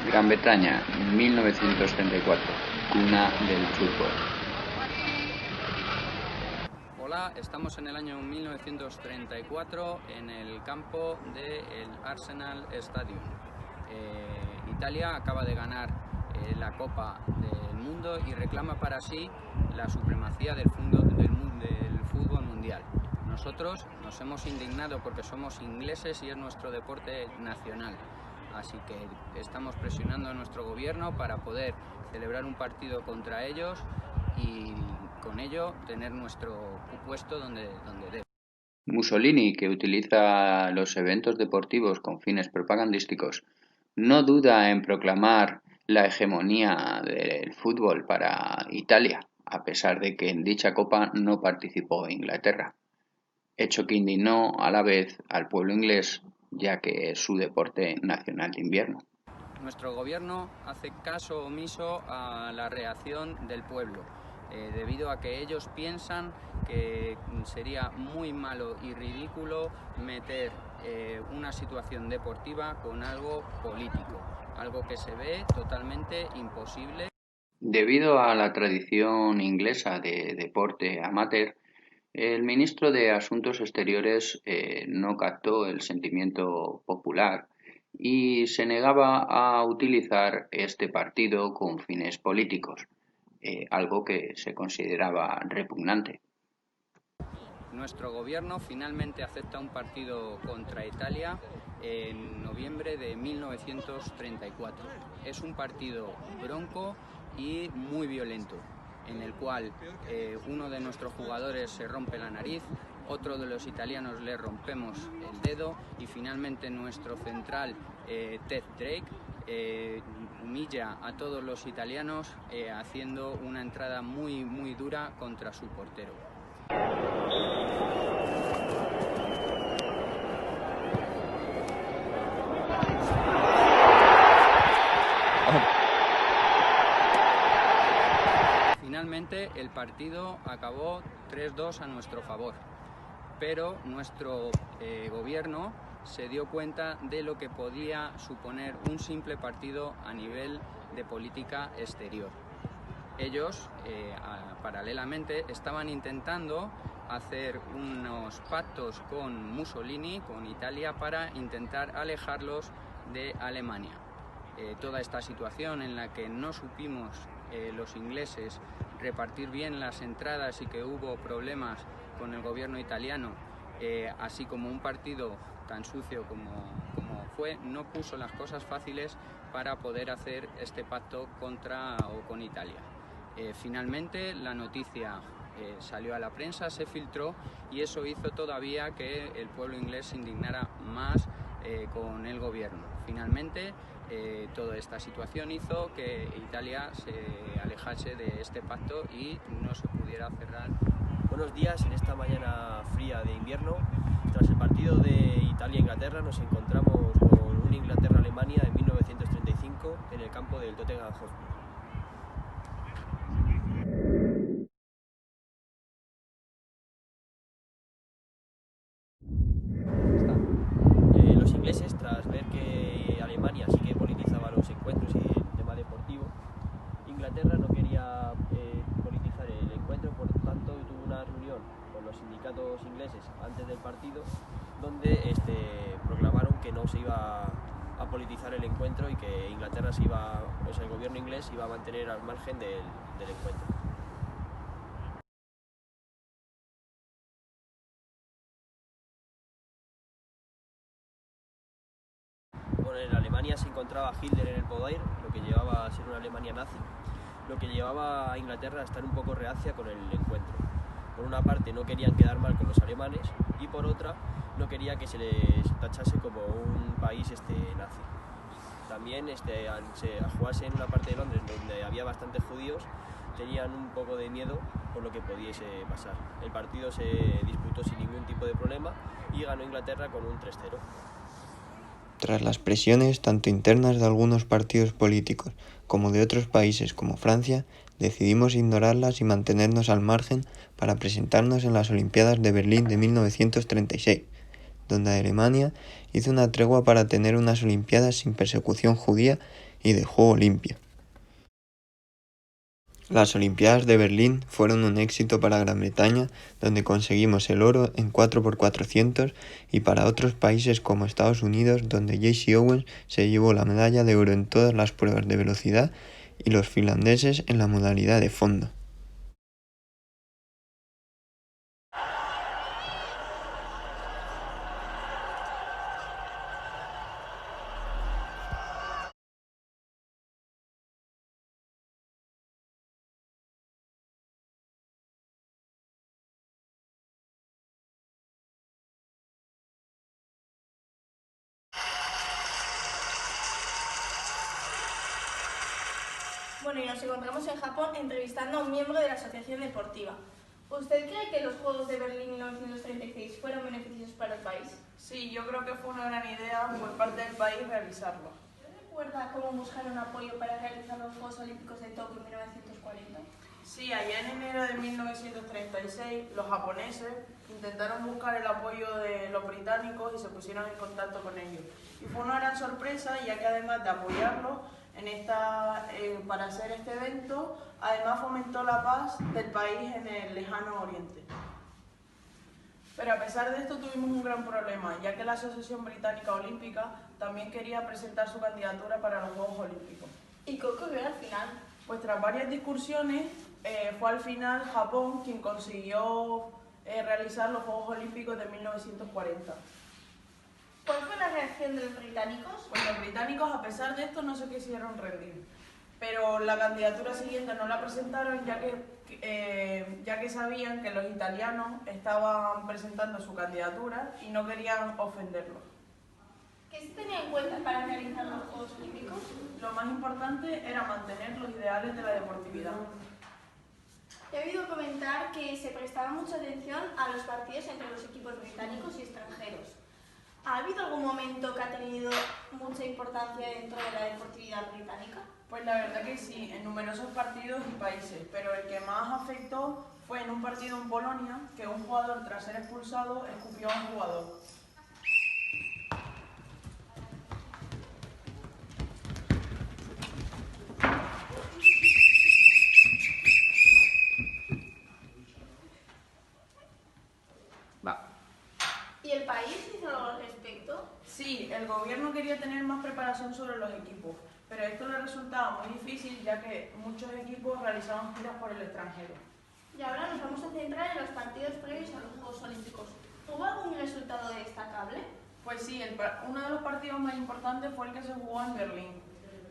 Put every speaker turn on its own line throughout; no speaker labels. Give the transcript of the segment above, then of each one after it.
Gran Bretaña, 1934, cuna del fútbol.
Hola, estamos en el año 1934 en el campo del Arsenal Stadium. Italia acaba de ganar la Copa del Mundo y reclama para sí la supremacía del fútbol mundial. Nosotros nos hemos indignado porque somos ingleses y es nuestro deporte nacional. Así que estamos presionando a nuestro gobierno para poder celebrar un partido contra ellos y con ello tener nuestro puesto donde debe.
Mussolini, que utiliza los eventos deportivos con fines propagandísticos, no duda en proclamar la hegemonía del fútbol para Italia, a pesar de que en dicha copa no participó Inglaterra, hecho que indignó a la vez al pueblo inglés, ya que es su deporte nacional de invierno.
Nuestro gobierno hace caso omiso a la reacción del pueblo, debido a que ellos piensan que sería muy malo y ridículo meter una situación deportiva con algo político, algo que se ve totalmente imposible.
Debido a la tradición inglesa de deporte amateur, el ministro de Asuntos Exteriores no captó el sentimiento popular y se negaba a utilizar este partido con fines políticos, algo que se consideraba repugnante.
Nuestro gobierno finalmente acepta un partido contra Italia en noviembre de 1934. Es un partido bronco y muy violento, en el cual uno de nuestros jugadores se rompe la nariz, otro de los italianos le rompemos el dedo y finalmente nuestro central Ted Drake humilla a todos los italianos haciendo una entrada muy dura contra su portero. Finalmente el partido acabó 3-2 a nuestro favor, pero nuestro gobierno se dio cuenta de lo que podía suponer un simple partido a nivel de política exterior. Ellos, paralelamente, estaban intentando hacer unos pactos con Mussolini, con Italia, para intentar alejarlos de Alemania. Toda esta situación en la que no supimos los ingleses repartir bien las entradas y que hubo problemas con el gobierno italiano, así como un partido tan sucio como fue, no puso las cosas fáciles para poder hacer este pacto con Italia. Finalmente la noticia salió a la prensa, se filtró y eso hizo todavía que el pueblo inglés se indignara más con el gobierno. Finalmente toda esta situación hizo que Italia se alejase de este pacto y no se pudiera cerrar.
Buenos días, en esta mañana fría de invierno, tras el partido de Italia-Inglaterra nos encontramos con un Inglaterra-Alemania en 1935 en el campo del Tottenham Hotspur. Los ingleses, tras ver que Alemania sí que politizaba los encuentros y el tema deportivo, Inglaterra no quería politizar el encuentro, por tanto tuvo una reunión con los sindicatos ingleses antes del partido donde proclamaron que no se iba a politizar el encuentro y que Inglaterra el gobierno inglés iba a mantener al margen del encuentro. Bueno, en Alemania se encontraba Hitler en el poder, lo que llevaba a ser una Alemania nazi, lo que llevaba a Inglaterra a estar un poco reacia con el encuentro. Por una parte no querían quedar mal con los alemanes y por otra no quería que se les tachase como un país nazi. También al jugarse en una parte de Londres donde había bastantes judíos, tenían un poco de miedo por lo que pudiese pasar. El partido se disputó sin ningún tipo de problema y ganó Inglaterra con un 3-0.
Tras las presiones tanto internas de algunos partidos políticos como de otros países como Francia, decidimos ignorarlas y mantenernos al margen para presentarnos en las Olimpiadas de Berlín de 1936, donde Alemania hizo una tregua para tener unas Olimpiadas sin persecución judía y de juego limpio. Las Olimpiadas de Berlín fueron un éxito para Gran Bretaña, donde conseguimos el oro en 4x400, y para otros países como Estados Unidos, donde Jaycee Owens se llevó la medalla de oro en todas las pruebas de velocidad y los finlandeses en la modalidad de fondo.
Bueno, y nos encontramos en Japón entrevistando a un miembro de la asociación deportiva. ¿Usted cree que los Juegos de Berlín 1936 fueron beneficiosos para el país?
Sí, yo creo que fue una gran idea por parte del país realizarlo.
¿Recuerda cómo buscaron apoyo para realizar los Juegos Olímpicos de Tokio en 1940?
Sí, allá en enero de 1936 los japoneses intentaron buscar el apoyo de los británicos y se pusieron en contacto con ellos. Y fue una gran sorpresa, ya que además de apoyarlos para hacer este evento, además fomentó la paz del país en el lejano oriente. Pero a pesar de esto tuvimos un gran problema, ya que la Asociación Británica Olímpica también quería presentar su candidatura para los Juegos Olímpicos.
¿Y qué ocurrió al final?
Pues tras varias discusiones, fue al final Japón quien consiguió realizar los Juegos Olímpicos de 1940.
¿Cuál fue la reacción de los británicos?
Pues los británicos, a pesar de esto, no se quisieron rendir. Pero la candidatura siguiente no la presentaron, ya que sabían que los italianos estaban presentando su candidatura y no querían ofenderlos.
¿Qué se tenía en cuenta para realizar los Juegos Olímpicos?
Lo más importante era mantener los ideales de la deportividad.
He oído comentar que se prestaba mucha atención a los partidos entre los equipos británicos y extranjeros. ¿Ha habido algún momento que ha tenido mucha importancia dentro de la deportividad británica?
Pues la verdad que sí, en numerosos partidos y países, pero el que más afectó fue en un partido en Polonia, que un jugador, tras ser expulsado, escupió a un jugador.
¿Y el país hizo algo al respecto?
Sí, el gobierno quería tener más preparación sobre los equipos, pero esto le resultaba muy difícil, ya que muchos equipos realizaban giras por el extranjero.
Y ahora nos vamos a centrar en los partidos previos a los Juegos Olímpicos. ¿Hubo algún resultado destacable?
Pues sí, uno de los partidos más importantes fue el que se jugó en Berlín.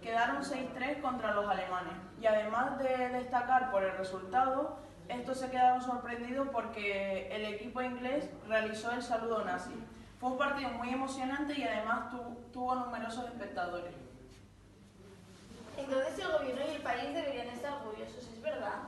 Quedaron 6-3 contra los alemanes, y además de destacar por el resultado, estos se quedaron sorprendidos porque el equipo inglés realizó el saludo nazi. Fue un partido muy emocionante y además tuvo numerosos espectadores.
Entonces el gobierno y el país deberían estar orgullosos, ¿es verdad?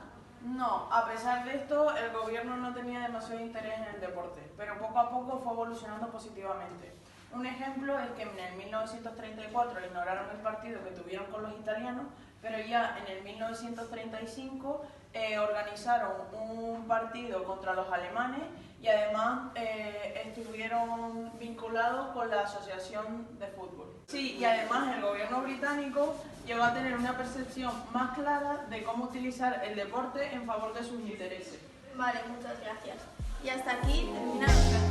No, a pesar de esto, el gobierno no tenía demasiado interés en el deporte, pero poco a poco fue evolucionando positivamente. Un ejemplo es que en el 1934 ignoraron el partido que tuvieron con los italianos, pero ya en el 1935 organizaron un partido contra los alemanes y además estuvieron vinculados con la Asociación de Fútbol. Sí, y además el gobierno británico llegó a tener una percepción más clara de cómo utilizar el deporte en favor de sus intereses.
Vale, muchas gracias. Y hasta aquí termina nuestra